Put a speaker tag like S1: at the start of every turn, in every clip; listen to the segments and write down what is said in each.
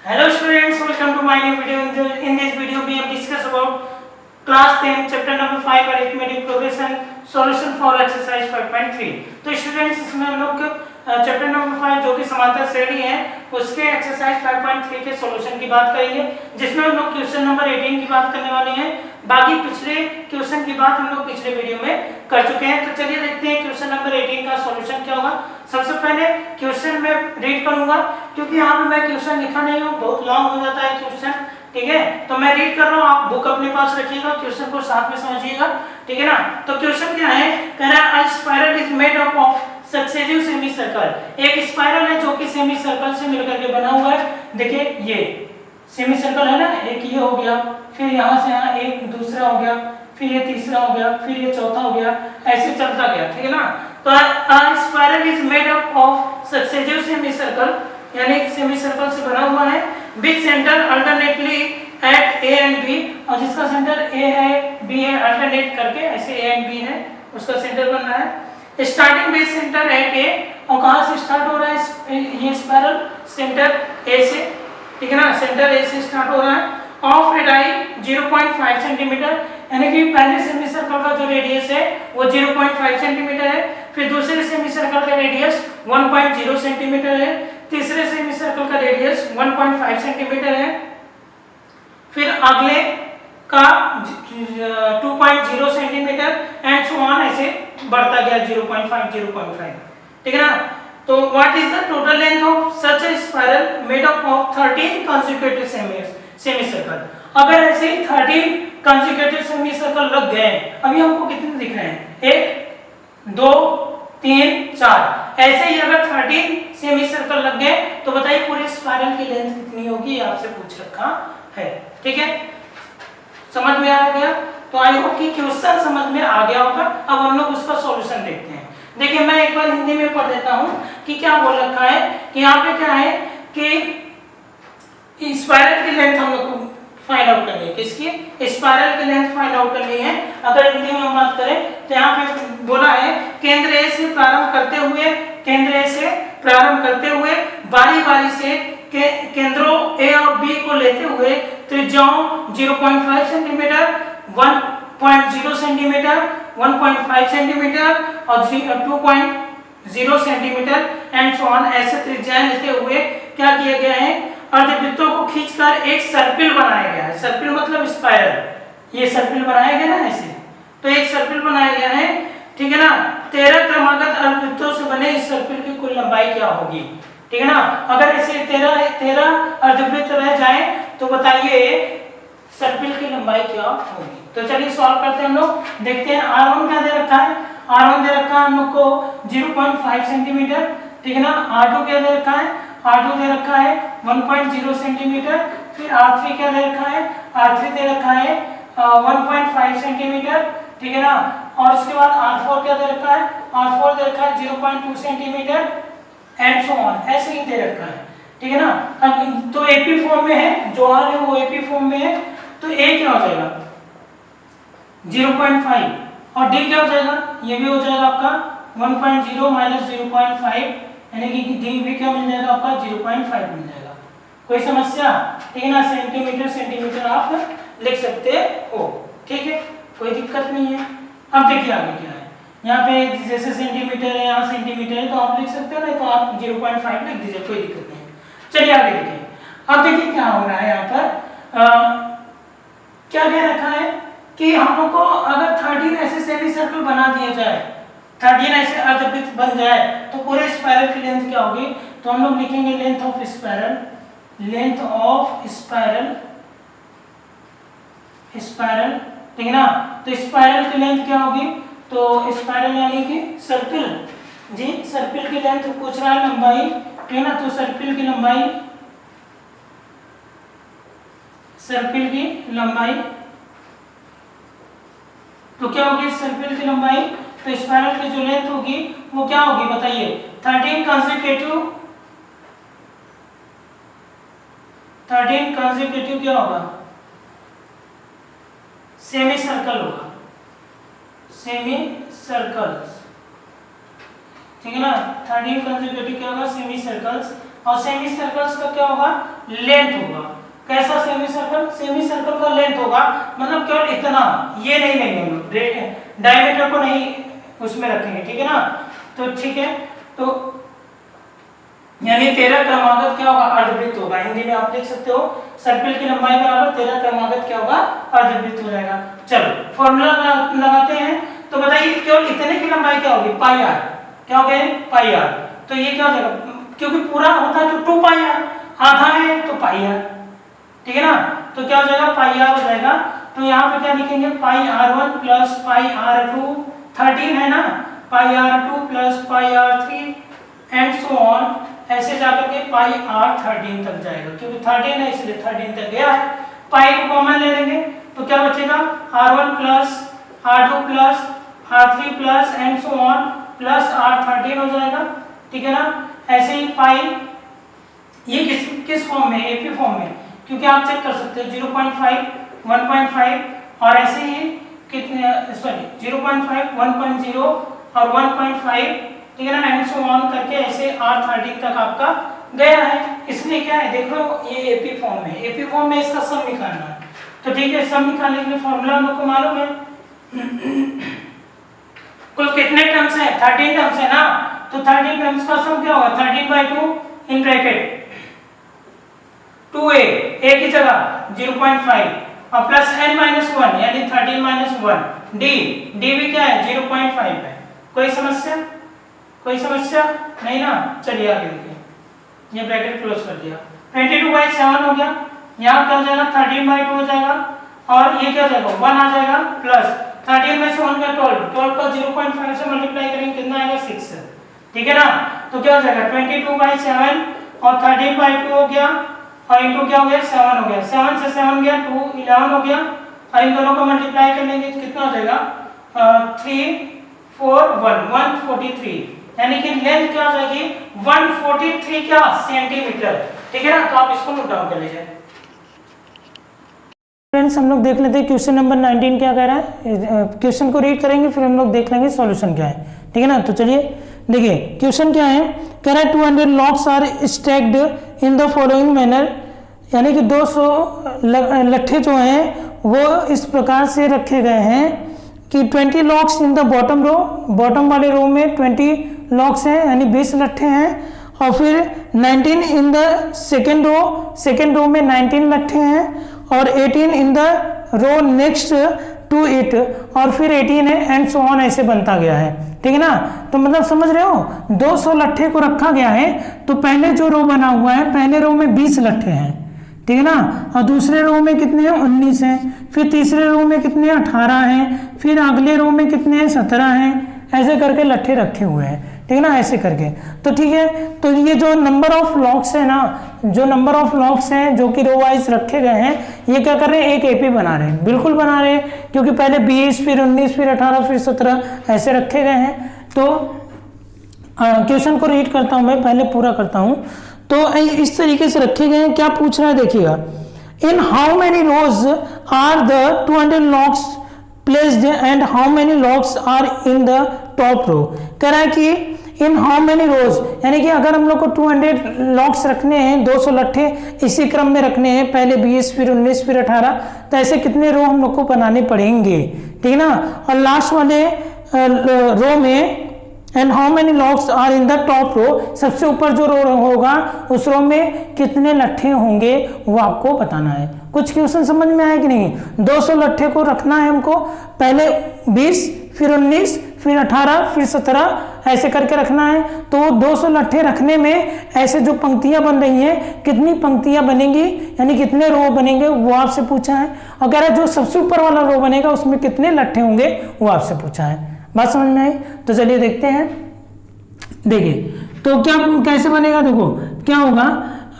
S1: Hello students, welcome to my new video. In this video we have discussed about class 10 chapter number 5 arithmetic progression solution for exercise 5.3. तो students इसमें हम लोग chapter number 5 जो कि समांतर श्रेणी है उसके एक्सरसाइज 5.3 के सॉल्यूशन की बात करेंगे, जिसमें हम लोग क्वेश्चन नंबर 18 की बात करने वाले हैं। बाकी पिछले क्वेश्चन की बात हम लोग पिछले वीडियो में कर चुके हैं। तो चलिए देखते हैं क्वेश्चन नंबर 18 का सॉल्यूशन क्या होगा। सबसे पहले क्वेश्चन में रीड करूंगा क्योंकि यहाँ पे मैं क्वेश्चन लिखा नहीं हूँ, बहुत लॉन्ग हो जाता है क्वेश्चन, ठीक है। तो मैं रीड कर रहा हूँ, आप बुक अपने पास रखिएगा, क्वेश्चन को साथ में समझिएगा, ठीक है ना। तो क्वेश्चन क्या है, कह रहा है spiral is made up of successive semi circle. एक स्पाइरल है जो कि सेमी सर्कल से मिलकर के बना हुआ है। देखिए ये सेमी सर्कल है ना, एक ये हो गया, फिर यहाँ से यहाँ एक दूसरा हो गया, फिर ये तीसरा हो गया, फिर ये चौथा हो गया, ऐसे चलता गया, ठीक है ना। तो spiral is made up of successive semi circle, यानी सेमी सर्कल से बना हुआ है, which centre alternately at A and B, और जिसका सेंटर ए है बी है, अल्टरनेट करके ऐसे ए एंड बी है उसका सेंटर बनना है। स्टार्टिंग विद सेंटर एट ए, और कहां से स्टार्ट हो रहा है ये स्पाइरल, सेंटर ए से, ठीक है ना, सेंटर ए से स्टार्ट हो रहा है। ऑफ रेडियाई 0.5 सेंटीमीटर, यानी कि पहले सेमी सर्कल का जो रेडियस है वो 0.5 सेंटीमीटर है, फिर दूसरे सेमी सर्कल का रेडियस 1.0 सेंटीमीटर है, तीसरे सेमी सर्कल का रेडियस 1.5 सेंटीमीटर है, फिर अगले का 2.0 सेंटीमीटर एंड सो ऑन, ऐसे बढ़ता गया 0.5, ठीक है ना। तो what is the total length of such A spiral made up of 13 consecutive semi circle. अगर ऐसे 13 कंसेक्यूटिव सेमी सर्कल लग गए, अभी हमको कितने दिख रहे हैं, 1 2 3 4, ऐसे ही अगर 13 सेमी सर्कल लग गए तो बताइए पूरे स्पाइरल की लेंथ कितनी होगी, आपसे पूछ रखा है, ठीक है। समझ में आ गया? तो आई होप कि क्वेश्चन समझ में आ गया होगा। अब हम लोग उसका सॉल्यूशन देखते हैं। देखिए मैं एक बार हिंदी में पढ़ देता हूं कि क्या बोल रखा है कि यहाँ पे क्या है कि स्पाइरल की लेंथ हम लोग को फाइंड आउट करनी है। किसकी? स्पाइरल की लेंथ फाइंड आउट करनी है। अगर हिंदी में हम बात करें तो यहाँ पे बोला है केंद्र ए से प्रारंभ करते हुए बारी बारी से केंद्रों ए और बी को लेते हुए त्रिज्याओं 0.5 सेंटीमीटर, 1.0 सेंटीमीटर, 1.5 सेंटीमीटर और 2.0 सेंटीमीटर एंड सो ऑन, ऐसे त्रिज्याएं लेते हुए क्या किया गया है, अर्धवृत्तों को खींचकर एक सर्पिल बनाया गया है। सर्पिल मतलब स्पाइरल, ये सर्पिल बनाया गया ना ऐसे, तो एक सर्पिल बनाया गया है, ठीक है ना। 13 क्रमागत अर्धवृत्तों से बने इस सर्पिल की कुल लंबाई क्या होगी, ठीक है ना। अगर ऐसे 13 अर्धवृत्त रह जाए तो बताइए सर्पिल की लंबाई क्या होगी। तो चलिए सॉल्व करते हैं हम लोग, देखते हैं। R1 क्या दे रखा है, R1 दे रखा है हम लोग को 0.5 सेंटीमीटर, ठीक है ना। R2 क्या दे रखा है, R2 दे रखा है 1.0 सेंटीमीटर, फिर R3 क्या दे रखा है, R3 दे रखा है 1.5 सेंटीमीटर, ठीक है ना। और उसके बाद R4 क्या दे रखा है, R4 दे रखा है 0.2 सेंटीमीटर एंड सो ऑन, ऐसे ही दे रखा है, ठीक है ना। अब तो एपी फॉर्म में है, जो आर है वो एपी फॉर्म में है, तो ए क्या हो जाएगा 0.5 और डी क्या हो जाएगा, ये भी हो जाएगा आपका 1.0 माइनस 0.5, यानी कि डी भी क्या मिल जाएगा आपका 0.5 मिल जाएगा। कोई समस्या, ठीक है ना। सेंटीमीटर आप लिख सकते हो, ठीक है, कोई दिक्कत नहीं है। अब देखिए आगे क्या है, यहाँ पे जैसे सेंटीमीटर है, यहाँ सेंटीमीटर है, तो आप लिख सकते हो, नहीं तो आप 0.5 लिख दीजिए, कोई दिक्कत नहीं। चलिए आगे देखिए। अब देखिए क्या हो रहा है यहाँ पर, क्या कह रखा है कि हम लोग को अगर 13 ऐसे सेमी सर्कल बना दिया जाए, 13 ऐसे अर्धवृत्त बन जाए तो पूरे स्पाइरल की लेंथ क्या होगी। तो हम लोग लिखेंगे लेंथ ऑफ स्पाइरल, ठीक है ना। तो स्पाइरल की लेंथ क्या होगी, तो स्पाइरल यानी कि सर्पिल, जी सर्पिल की लेंथ पूछ रहा है, लंबाई, ठीक है ना। तो सर्पिल की लंबाई तो क्या होगी सर्पिल की लंबाई, तो स्पाइरल की जो लेंथ होगी वो क्या होगी बताइए, 13 कंसेक्यूटिव क्या होगा, सेमी सर्कल होगा, सेमी सर्कल्स, ठीक है ना। 13 कंसेक्यूटिव क्या होगा, सेमी सर्कल्स, और सेमी सर्कल्स का क्या होगा लेंथ होगा। कैसा सेमी सर्कल? सेमी सर्कल का लेंथ होगा, मतलब केवल इतना, ये नहीं लेंगे हम लोग, डायमीटर को नहीं उसमें रखेंगे, ठीक है ना। तो ठीक है, तो यानी 13 क्रमागत क्या होगा? अर्धवृत्त होगा। हिंदी में आप लिख सकते हो सर्कल की लंबाई बराबर 13 क्रमागत क्या होगा? अर्धवृत्त हो जाएगा। चलो फॉर्मूला लगाते हैं। तो बताइए केवल इतने की लंबाई क्या होगी? पाई आर। क्या हो गया? पाई आर। तो ये क्या हो जाएगा? क्योंकि पूरा होता है तो 2 पाई आर, आधा है तो पाई आर, ठीक है ना। तो क्या हो जाएगा? पाई आर हो जाएगा। तो यहाँ पे क्या लिखेंगे? पाई r1 प्लस पाई r2, 13 है ना, पाई r2 plus pi r3 and so on, ऐसे जाकर के पाई r13 तक जाएगा, क्योंकि 13 है इसलिए 13 तक गया है। पाई को कॉमन ले लेंगे तो क्या बचेगा? r1 plus r2 plus r3 plus and so on plus r13 हो जाएगा, ठीक है ना। ऐसे ही पाई, ये किस फॉर्म में? एपी फॉर्म में, क्योंकि आप चेक कर सकते हो 0.5, 1.5 और ऐसे ही कितने, सॉरी 0.5, 1.0 और 1.5, ठीक है ना, एंड सो ऑन करके ऐसे r13 तक आपका गया है। इसलिए क्या है, देखो ये एपी फॉर्म में, एपी फॉर्म में इसका सम निकालना है। तो ठीक है, सम निकालने के लिए फॉर्मूला हम लोग को मालूम है। कुल कितने टर्म्स है? 13 टर्म्स है ना। तो 13 टर्म्स का सम क्या होगा? 13/2 इन ब्रैकेट 2a, a की जगह 0.5 और प्लस n-1 यानी 13-1 d भी क्या है? 0.5 है। कोई समस्या? कोई समस्या नहीं ना। चलिए आगे देखिए, ये ब्रैकेट क्लोज कर दिया। 22/7 हो गया। यहाँ क्या हो जाएगा? 13/2 हो जाएगा और ये क्या हो जाएगा? 1 आ जाएगा प्लस 13 में से 1 का 12 का 0.5 से मल्टीप्लाई करेंगे कितना आएगा? 6, ठीक है ना। तो क्या हो जाएगा? 22/7 और 13/2 हो गया और इनटू क्या हो गया? 7 हो गया। 7 से 7 गया 2, 11 हो गया और इन दोनों को मल्टीप्लाई कर लेंगे तो कितना हो जाएगा? 3, 4, 1, 143, यानी कि लेंथ क्या हो जाएगी? 143 क्या? सेंटीमीटर, ठीक है ना। तो आप इसको नोट डाउन कर लीजिए। फ्रेंड्स हम लोग देख लेते हैं क्वेश्चन नंबर 19 क्या कह रहा है। क्वेश्चन को रीड करेंगे फिर हम लोग देख लेंगे सॉल्यूशन क्या है, ठीक है ना। तो चलिए देखिए क्वेश्चन क्या है। कह रहा है 200 logs are stacked in the following manner, यानी कि 200 लट्ठे जो हैं वो इस प्रकार से रखे गए हैं कि 20 logs in the bottom row, bottom वाले रो में 20 लॉक्स हैं यानी 20 लट्ठे हैं, और फिर 19 इन द सेकेंड रो में 19 लट्ठे हैं, और 18 in the row next to it, और फिर 18 है एंड सो ऑन, ऐसे बनता गया है, ठीक है ना। तो मतलब समझ रहे हो 200 लट्ठे को रखा गया है। तो पहले जो रो बना हुआ है, पहले रो में 20 लट्ठे हैं, ठीक है ना, और दूसरे रो में कितने हैं? 19 हैं, फिर तीसरे रो में कितने हैं? 18 हैं, फिर अगले रो में कितने हैं? 17 हैं, ऐसे करके लट्ठे रखे हुए हैं, ठीक है ना, ऐसे करके। तो ठीक है, तो ये जो नंबर ऑफ लॉक्स है ना, जो नंबर ऑफ लॉक्स हैं जो कि रो वाइज रखे गए हैं, ये क्या कर रहे हैं? एक एपी बना रहे हैं, बिल्कुल बना रहे हैं, क्योंकि पहले 20 फिर 19 फिर 18 फिर 17 ऐसे रखे गए हैं। तो क्वेश्चन को रीड करता हूं मैं, पहले पूरा करता हूं। तो इस तरीके से रखे गए हैं। क्या पूछ रहा है देखिएगा, in how many rows are the 200 logs placed and how many logs are in the top row. कह रहा है कि इन हाउ मेनी रोज, यानी कि अगर हम लोग को 200 लॉक्स रखने हैं, 200 लट्ठे इसी क्रम में रखने हैं, पहले 20 फिर 19 फिर 18, तो ऐसे कितने रो हम लोग को बनाने पड़ेंगे, ठीक है ना। और लास्ट वाले रो में and how many logs are in the top row, सबसे ऊपर जो रो होगा उस रो में कितने लट्ठे होंगे वो आपको बताना है। कुछ क्वेश्चन समझ में आया कि नहीं? 200 लट्ठे को रखना है हमको, पहले 20 फिर 19 फिर 18 फिर 17 ऐसे करके रखना है। तो 200 लट्ठे रखने में ऐसे जो पंक्तियां बन रही हैं, कितनी पंक्तियां बनेंगी यानी कितने रो बनेंगे वो आपसे पूछा है। अगर जो सबसे ऊपर वाला रो बनेगा उसमें कितने लट्ठे होंगे वो आपसे पूछा है। बात समझ में आई? तो चलिए देखते हैं। देखिए तो क्या कैसे बनेगा, देखो क्या होगा।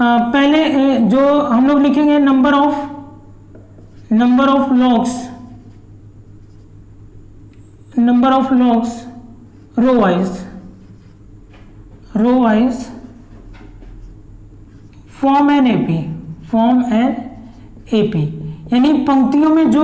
S1: पहले जो हम लोग लिखेंगे number of logs row wise form an AP, यानी पंक्तियों में जो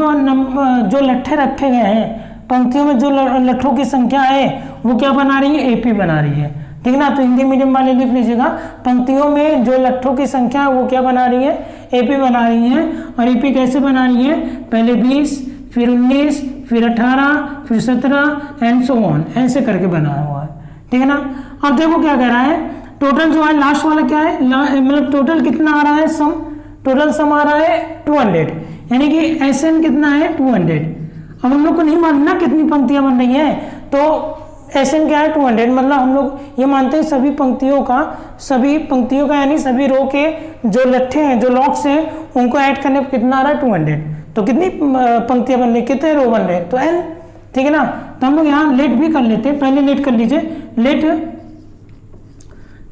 S1: लट्ठे रखे गए हैं, पंक्तियों में जो लट्ठों की संख्या है वो क्या बना रही है? एपी बना रही है। ठीक है ना। तो हिंदी मीडियम वाले लिख लीजिएगा, पंक्तियों में जो लट्ठों की संख्या है वो क्या बना रही है, एपी बना रही है। और एपी कैसे बना रही है, पहले 20, फिर 19, फिर 18, फिर 17 एंड सो ऑन, ऐसे करके बना हुआ है, ठीक है ना। अब देखो क्या कह रहा है, टोटल जो है लास्ट वाला क्या है, मतलब टोटल कितना आ रहा है, सम, टोटल सम आ रहा है 200, यानी कि एसएन कितना है 200। अब हम लोग को नहीं मानना कितनी पंक्तियां बन रही हैं, तो एसएन क्या है 200, मतलब हम लोग ये मानते हैं सभी पंक्तियों का यानी सभी रो के जो लट्ठे हैं, जो लॉक्स हैं, उनको ऐड करने पर कितना आ रहा है 200। तो कितनी पंक्तियां बन रही, कितने रो बन रहे हैं, तो एन, ठीक है ना। तो हम लोग यहाँ लेट भी कर लेते हैं, पहले लेट कर लीजिए, let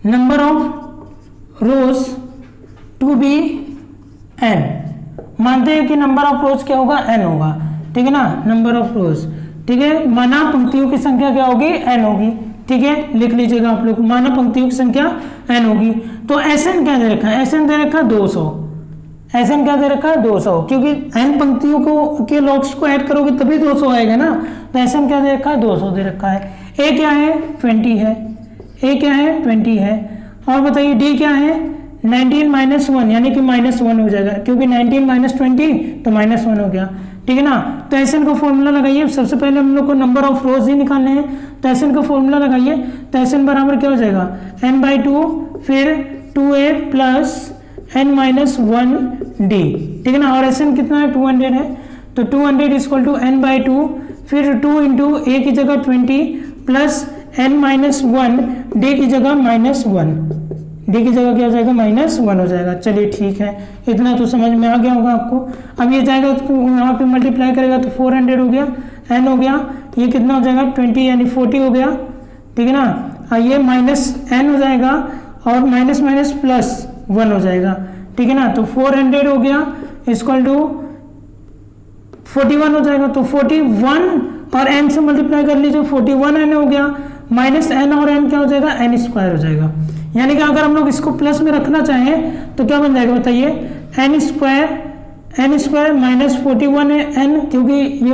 S1: number of rows to be n, मानते हैं कि नंबर ऑफ रोज क्या होगा, एन होगा, ठीक है ना, नंबर ऑफ रोज, ठीक है। माना पंक्तियों की संख्या क्या होगी, एन होगी, ठीक है, लिख लीजिएगा आप लोग, माना पंक्तियों की संख्या एन होगी। तो एसएन क्या दे रखा है, एसएन दे रखा है 200, एसएन क्या दे रखा है 200, क्योंकि एन पंक्तियों को के लॉक्स को ऐड करोगे तभी 200 आएगा ना। तो एसएन क्या दे रखा है 200 दे रखा है। ए क्या है 20 है, ए क्या है 20 है। और बताइए डी क्या है 19 माइनस 1, यानी कि -1 हो जाएगा, क्योंकि 19 माइनस 20 तो -1 हो गया, ठीक है ना। तो एसएन का फॉर्मूला लगाइए, सबसे पहले हम लोग को नंबर ऑफ रोज ही निकालने हैं, तो एसएन का फॉर्मूला लगाइए। तो एसएन बराबर क्या हो जाएगा, n/2 फिर 2a प्लस n-1d, ठीक है ना। और एसएन कितना है 200 है, तो 200 इक्वल टू n/2 फिर 2 इंटू ए की जगह 20 प्लस n-1 डी की जगह -1, डी की जगह क्या हो जाएगा -1 हो जाएगा। चलिए ठीक है, इतना तो समझ में आ गया होगा आपको। अब ये जाएगा तो यहाँ पे मल्टीप्लाई करेगा तो 400 हो गया, n हो गया, ये कितना हो जाएगा 20 यानी 40 हो गया, ठीक है ना। ये -n हो जाएगा और माइनस माइनस प्लस 1 हो जाएगा, ठीक है ना। तो 400 हो गया इक्वल टू 41 हो जाएगा, तो 41 और n से मल्टीप्लाई कर लीजिए, 41n हो गया, माइनस n और n क्या हो जाएगा n² हो जाएगा। यानी कि अगर हम लोग इसको प्लस में रखना चाहें तो क्या बन जाएगा बताइए, n² माइनस 41 है n, क्योंकि ये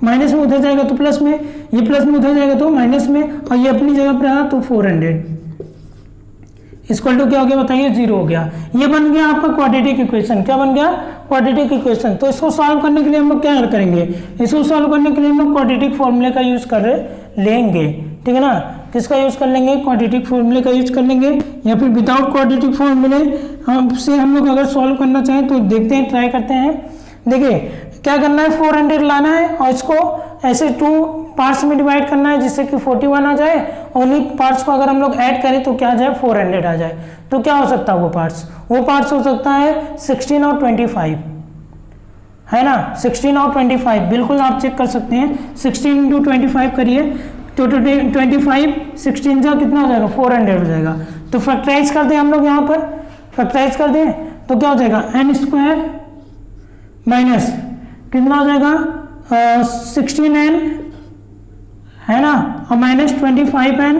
S1: माइनस में उधर जाएगा तो प्लस में, ये प्लस में उधर जाएगा तो माइनस में, और ये अपनी जगह पर रहा तो 400 इक्वल टू क्या हो गया बताइए 0 हो गया। ये बन गया आपका क्वाड्रेटिक इक्वेशन। क्या बन गया क्वाड्रेटिक इक्वेशन। तो इसको सॉल्व करने के लिए हम लोग क्या करेंगे, इसको सॉल्व करने के लिए हम लोग क्वाड्रेटिक फॉर्मूले का यूज कर लेंगे, ठीक है ना। किसका यूज कर लेंगे, क्वाड्रेटिक फॉर्मूले का यूज कर लेंगे, या फिर विदाउट क्वाड्रेटिक फॉर्मूले से हम लोग अगर सॉल्व करना चाहें तो देखते हैं, ट्राई करते हैं। देखिए क्या करना है, 400 लाना है और इसको ऐसे 2 पार्ट्स में डिवाइड करना है जिससे कि 41 आ जाए, और उन्हीं पार्ट्स को अगर हम लोग ऐड करें तो क्या आ जाए 400 आ जाए। तो क्या हो सकता है वो पार्ट्स हो सकता है 16 और 25, है ना, 16 और 25 बिल्कुल आप चेक कर सकते हैं। 16 इंटू 25 करिए तो 25 16 जा कितना हो जाएगा 400 हो जाएगा। तो फैक्टराइज कर दें हम लोग, यहाँ पर फैक्टराइज कर दें तो क्या हो जाएगा n² माइनस कितना हो जाएगा 16n, है ना, और माइनस 25n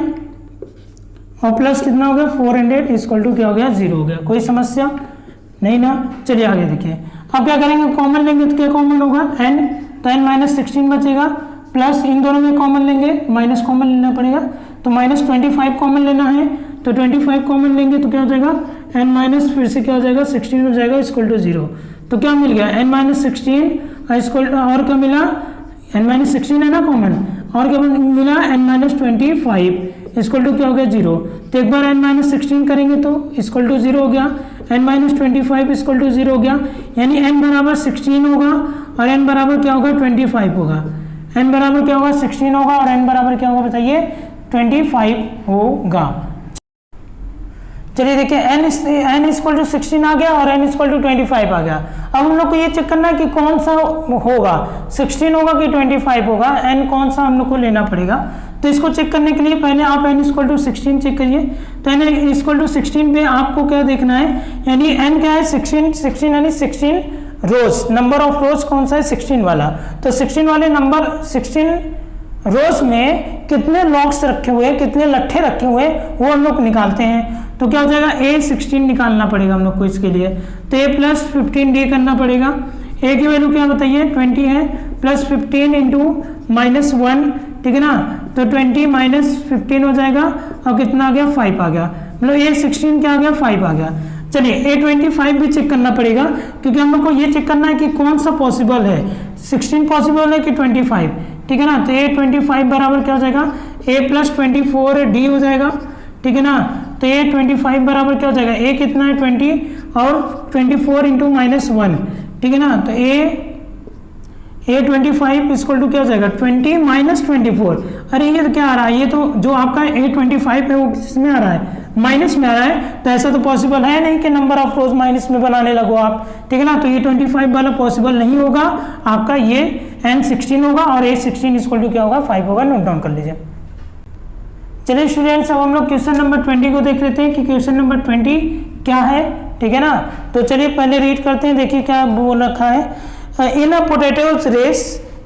S1: और प्लस कितना हो गया 400 इक्वल टू क्या हो गया 0 हो गया। कोई समस्या नहीं ना। चलिए आगे देखिए, अब क्या करेंगे, कॉमन लेंगे तो क्या कॉमन होगा n, तो n माइनस 16 बचेगा, प्लस इन दोनों में कॉमन लेंगे, माइनस कॉमन लेना पड़ेगा, तो माइनस 25 कॉमन लेना है, तो 25 कॉमन लेंगे तो क्या हो जाएगा n माइनस फिर से क्या हो जाएगा 16 हो जाएगा इक्वल टू 0। तो क्या मिल गया n माइनस 16 इक्वल, और क्या मिला n माइनस 16 है ना कॉमन, और क्या मिला n माइनस 25 इक्वल टू क्या हो गया 0। तो एक बार n माइनस 16 करेंगे तो इक्वल टू 0 हो गया, n माइनस 25 इक्वल टू 0 हो गया, यानी n बराबर 16 होगा और n बराबर क्या होगा 25 होगा, n बराबर क्या होगा 16 होगा और n बराबर क्या होगा बताइए 25 होगा। चलिए देखिए n इक्वल टू 16 आ गया और n इक्वल टू 25 आ गया। अब हम लोग को ये चेक करना है कि कौन सा होगा, 16 होगा कि 25 होगा, n कौन सा हम लोग को लेना पड़ेगा। तो इसको चेक करने के लिए पहले आप n इक्वल टू 16 चेक करिए। तो n इक्वल टू 16 पे आपको क्या देखना है, यानी n क्या है 16 यानी 16 रोज, नंबर ऑफ रोज कौन सा है 16 वाला। तो 16 वाले नंबर 16 रोज में कितने लॉक्स रखे हुए, कितने लट्ठे रखे हुए वो हम लोग निकालते हैं। तो क्या हो जाएगा a16 निकालना पड़ेगा हम लोग को इसके लिए, तो a प्लस 15d करना पड़ेगा। a की वैल्यू क्या बताइए 20 है, प्लस 15 इंटू -1 ठीक है ना, तो 20 माइनस 15 हो जाएगा और कितना आ गया 5 आ गया, मतलब ये 16 क्या आ गया 5 आ गया। चलिए A25 भी चेक करना पड़ेगा क्योंकि हम लोग को ये चेक करना है कि कौन सा पॉसिबल है, 16 पॉसिबल है कि 25, ठीक है ना। तो A25 बराबर क्या हो जाएगा, A + 24 D हो जाएगा, ठीक है ना। तो A25 बराबर क्या हो जाएगा, A कितना है 20 और 24 इंटू -1, ठीक है ना। तो A25 इक्वल टू क्या हो जाएगा 20 माइनस 24। अरे ये तो क्या आ रहा है, ये तो जो आपका A25 है वो किसमें आ रहा है, माइनस में आ रहा है। तो ऐसा तो पॉसिबल है नहीं कि नंबर ऑफ रोज माइनस में बनाने लगो आप, ठीक है ना। तो A25 वाला पॉसिबल नहीं होगा, आपका ये N16 होगा और A16 इक्वल टू क्या होगा 5 होगा, नोट डाउन कर लीजिए। चलिए स्टूडेंट्स, अब हम लोग क्वेश्चन नंबर 20 को देख लेते हैं कि क्वेश्चन नंबर 20 क्या है, ठीक है ना। तो चलिए पहले रीड करते हैं, देखिए क्या बोल रखा है। इन अ पोटैटोज रेस,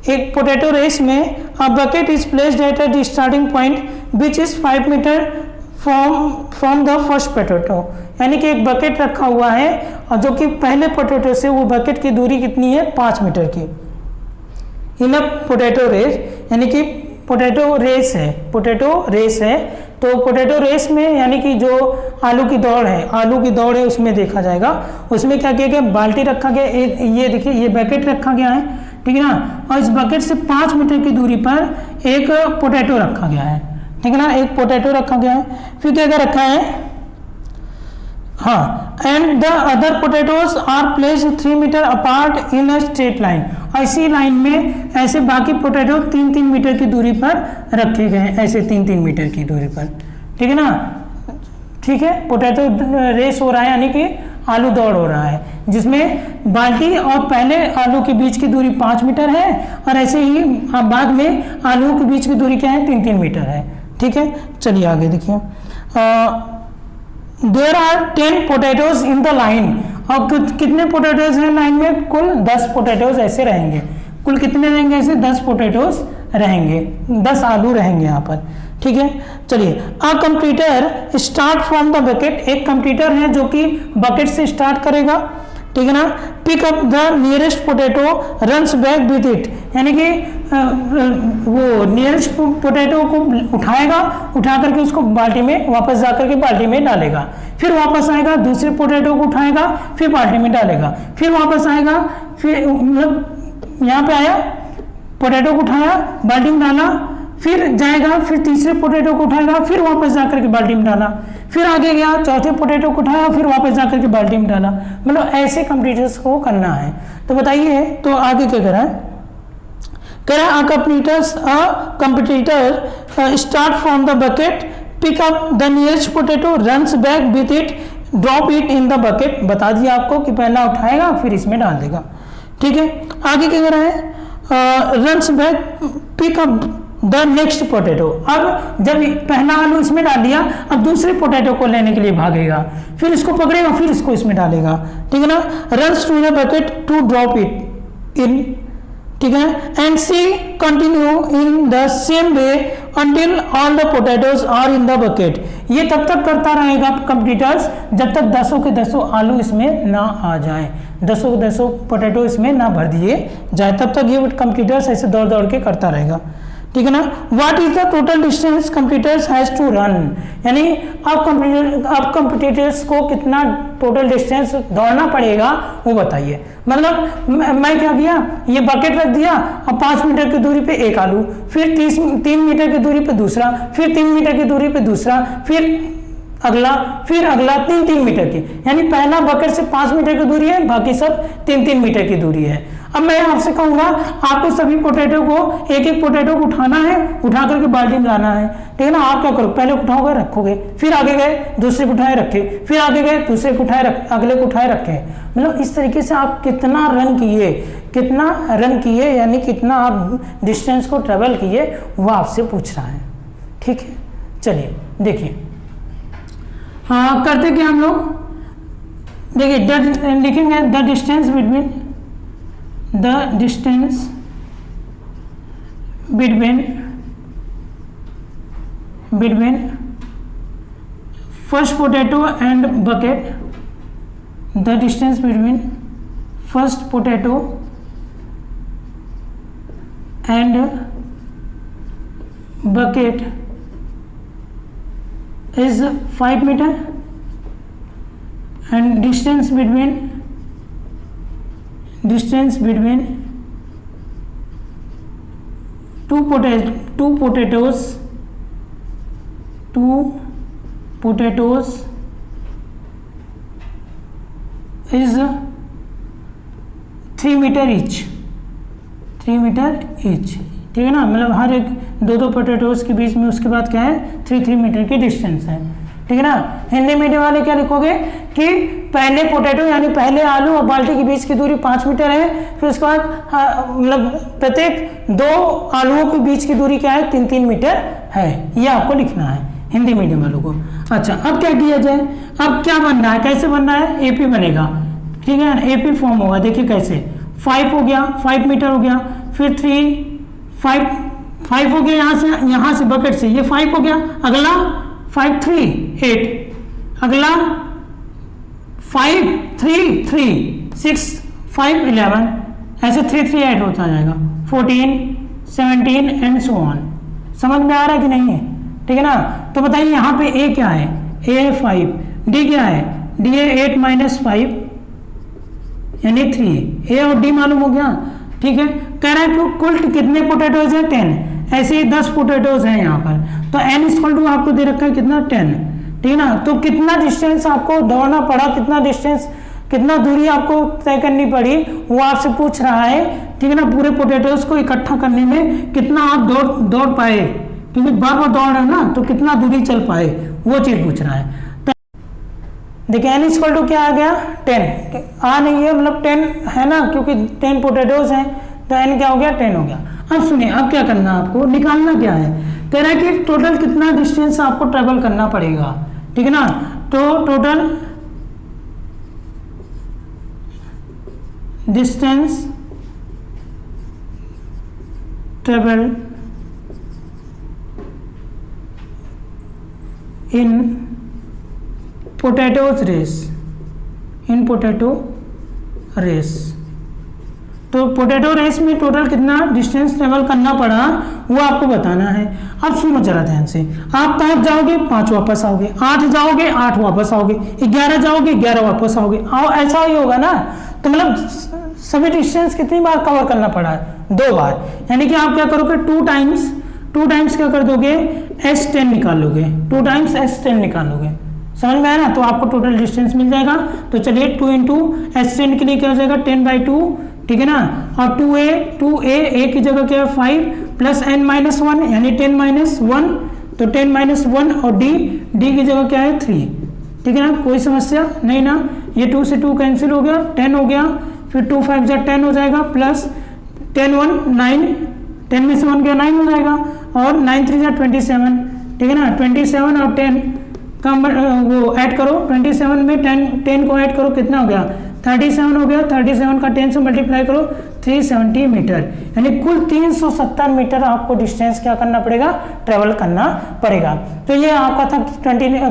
S1: एक पोटैटो रेस में a bucket is placed at the starting point which is 5 metre from the first potato, यानी कि एक बकेट रखा हुआ है और जो कि पहले पोटैटो से वो बकेट की दूरी कितनी है 5 मीटर की। इन अ पोटैटो रेस, यानी कि पोटैटो रेस है, पोटैटो रेस है। तो पोटैटो रेस में यानी कि जो आलू की दौड़ है, आलू की दौड़ है उसमें देखा जाएगा, उसमें क्या किया गया, बाल्टी रखा गया, ये देखिए ये बकेट रखा गया है, ठीक है ना। और इस बकेट से 5 मीटर की दूरी पर एक पोटैटो रखा गया है, ठीक है ना, एक पोटैटो रखा गया है। फिर क्या क्या रखा है, हाँ, and the other potatoes are placed 3 metre apart in a straight line, और इसी लाइन में ऐसे बाकी पोटैटो 3-3 मीटर की दूरी पर रखे गए हैं, ऐसे 3-3 मीटर की दूरी पर, ठीक है ना। ठीक है, पोटैटो रेस हो रहा है यानी कि आलू दौड़ हो रहा है, जिसमें बाल्टी और पहले आलू के बीच की दूरी 5 मीटर है और ऐसे ही बाद में आलू के बीच की दूरी क्या है 3-3 मीटर है, ठीक है। चलिए आगे देखिए, there are 10 potatoes in the line, और कितने पोटैटोज हैं लाइन में, कुल 10 पोटैटोज ऐसे रहेंगे, कुल कितने रहेंगे ऐसे 10 पोटैटोज रहेंगे, 10 आलू रहेंगे यहाँ पर, ठीक है। चलिए, अ computer start from the bucket, एक कंप्यूटर है जो कि बकेट से स्टार्ट करेगा, ठीक है ना। Pick up the nearest potato runs back with it, यानी कि वो नियरेस्ट पोटैटो को उठाएगा, उठा करके उसको बाल्टी में वापस जा करके बाल्टी में डालेगा, फिर वापस आएगा दूसरे पोटैटो को उठाएगा, फिर बाल्टी में डालेगा, फिर वापस आएगा, फिर मतलब यहाँ पे आया पोटैटो को उठाया बाल्टी में डाला, फिर जाएगा, फिर तीसरे पोटैटो को उठाएगा, फिर वापस जाकर के बाल्टी में डाला, फिर आगे गया चौथे पोटैटो को उठाया, फिर वापस जाकर के बाल्टी में डाला, मतलब ऐसे कंप्यूटर्स को करना है। तो बताइए, तो आगे क्या करा है, कह रहा a computer start from the bucket, pick up the nearest potato, runs back with it, drop it in the bucket. बता दिया आपको कि पहला उठाएगा फिर इसमें डाल देगा, ठीक है। आगे क्या कह रहा है, runs back pick up the next potato, अब जब पहला आलू इसमें डाल दिया, अब दूसरे पोटैटो को लेने के लिए भागेगा, फिर इसको पकड़ेगा, फिर इसको इसमें डालेगा, ठीक है ना। Runs to the bucket to drop it in, ठीक है, and she continue in the same way until all the potatoes are in the bucket. ये तब तक करता रहेगा कंप्यूटर्स जब तक 10 के 10 आलू इसमें ना आ जाए, 10 के 10 पोटैटो इसमें ना भर दिए जाए, तब तक ये कंप्यूटर्स ऐसे दौड़ दौड़ के करता रहेगा, ठीक है ना। What is the total distance computers has to run, यानी अब कंप्यूटर्स को कितना टोटल डिस्टेंस दौड़ना पड़ेगा वो बताइए। मतलब मैं क्या किया, ये बकेट रख दिया और 5 मीटर की दूरी पे एक आलू, फिर 3 मीटर की दूरी पे दूसरा, फिर 3 मीटर की दूरी पे दूसरा, फिर अगला 3-3 मीटर की, यानी पहला बकेट से 5 मीटर की दूरी है, बाकी सब 3-3 मीटर की दूरी है। अब मैं आपसे कहूंगा आपको सभी पोटैटो को एक पोटैटो को उठाना है, उठा करके बाल्टी में लाना है, ठीक है ना। आप क्या करो, पहले उठाओगे रखोगे, फिर आगे गए दूसरे को उठाए रखे, फिर आगे गए दूसरे को उठाए अगले को उठाए रखे, मतलब इस तरीके से आप कितना रन किए यानी कितना आप डिस्टेंस को ट्रेवल किए वो आपसे पूछ रहा है, ठीक है। चलिए देखिए, हाँ करते क्या हम लोग, देखिए लिखेंगे the distance between first potato and bucket, the distance between first potato and bucket is 5 meter and distance between two potatoes is 3 meter each, 3 meter each, ठीक है ना। मतलब हर एक दो पोटैटोज के बीच में उसके बाद क्या है 3 मीटर की डिस्टेंस है, ठीक है ना। हिंदी मीडियम वाले क्या लिखोगे कि पहले पोटैटो यानी पहले आलू और बाल्टी के बीच की दूरी 5 मीटर है, फिर उसके बाद मतलब प्रत्येक 2 आलूओं के बीच की दूरी क्या है 3 मीटर है, ये आपको लिखना है हिंदी मीडियम वालों को। अच्छा, अब क्या किया जाए, अब क्या बनना है, कैसे बनना है, एपी बनेगा, ठीक है। एपी फॉर्म होगा, देखिए कैसे, 5 हो गया, 5 मीटर हो गया, फिर 5 हो गया, यहाँ से बकेट से ये 5 हो गया, अगला 5 3 8, अगला 5 3 3 6 5 11, ऐसे 3 3 ऐड होता जाएगा, 14 17 एंड सो ऑन। समझ में आ रहा है कि नहीं है, ठीक है ना। तो बताइए यहाँ पे ए क्या है, ए है 5, डी क्या है, डी है 8 - 5 यानी 3, ए और डी मालूम हो गया, ठीक है। कह रहा है कि कुल कितने पोटैटोज है 10, ऐसे ही 10 पोटैटोज हैं यहाँ पर, तो n = आपको दे रखा है कितना 10, ठीक है ना। तो कितना डिस्टेंस आपको दौड़ना पड़ा, कितना दूरी आपको तय करनी पड़ी वो आपसे पूछ रहा है, ठीक है ना। पूरे पोटैटोज को इकट्ठा करने में कितना आप दौड़ पाए, क्योंकि बार दौड़ रहे हैं ना, तो कितना दूरी चल पाए वो चीज पूछ रहा है। देखिए n = क्या आ गया 10, आ नहीं है मतलब 10 है ना, क्योंकि 10 पोटैटोज हैं, तो n क्या हो गया 10 हो गया। अब सुनिए, अब क्या करना है आपको, निकालना क्या है, कह रहा है कि टोटल कितना डिस्टेंस आपको ट्रेवल करना पड़ेगा, ठीक है ना। तो total distance travel in potato race, तो पोटैटो रेस में टोटल कितना डिस्टेंस ट्रेवल करना पड़ा वो आपको बताना है। अब सुनो जरा ध्यान से, आप 5 जाओगे 5 वापस आओगे, 8 जाओगे 8 वापस आओगे, 11 जाओगे 11 वापस आओगे, ऐसा ही होगा ना। तो मतलब सभी डिस्टेंस कितनी बार कवर करना पड़ा है, 2 बार, यानी कि आप क्या करोगे 2 टाइम्स क्या कर दोगे S10 निकाल लोगे, 2 टाइम्स S10 निकाल लोगे, समझ में आया ना। तो आपको टोटल डिस्टेंस मिल जाएगा। तो चलिए 2 × S10 के लिए क्या हो जाएगा 10/2, ठीक है ना। और 2a की जगह क्या है 5 + n - 1 यानी 10 - 1, तो 10 - 1 और d की जगह क्या है 3, ठीक है ना। कोई समस्या नहीं ना, ये 2 से 2 कैंसिल हो गया, 10 हो गया, फिर 2 5 = 10 हो जाएगा, प्लस 10 1 9, 10 में से 1 गया 9 हो जाएगा, और 9 3 = 27, ठीक है ना। 27 और 10 का वो ऐड करो, 27 में 10 को ऐड करो, कितना हो गया 37 हो गया, 37 का 10 से मल्टीप्लाई करो 370 मीटर, यानी कुल 370 मीटर आपको डिस्टेंस क्या करना पड़ेगा, ट्रेवल करना पड़ेगा। तो ये आपका था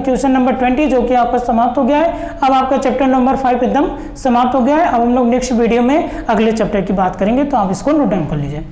S1: क्वेश्चन नंबर 20 जो कि आपका समाप्त हो गया है। अब आपका चैप्टर नंबर 5 एकदम समाप्त हो गया है। अब हम लोग नेक्स्ट वीडियो में अगले चैप्टर की बात करेंगे, तो आप इसको नोट डाउन कर लीजिए।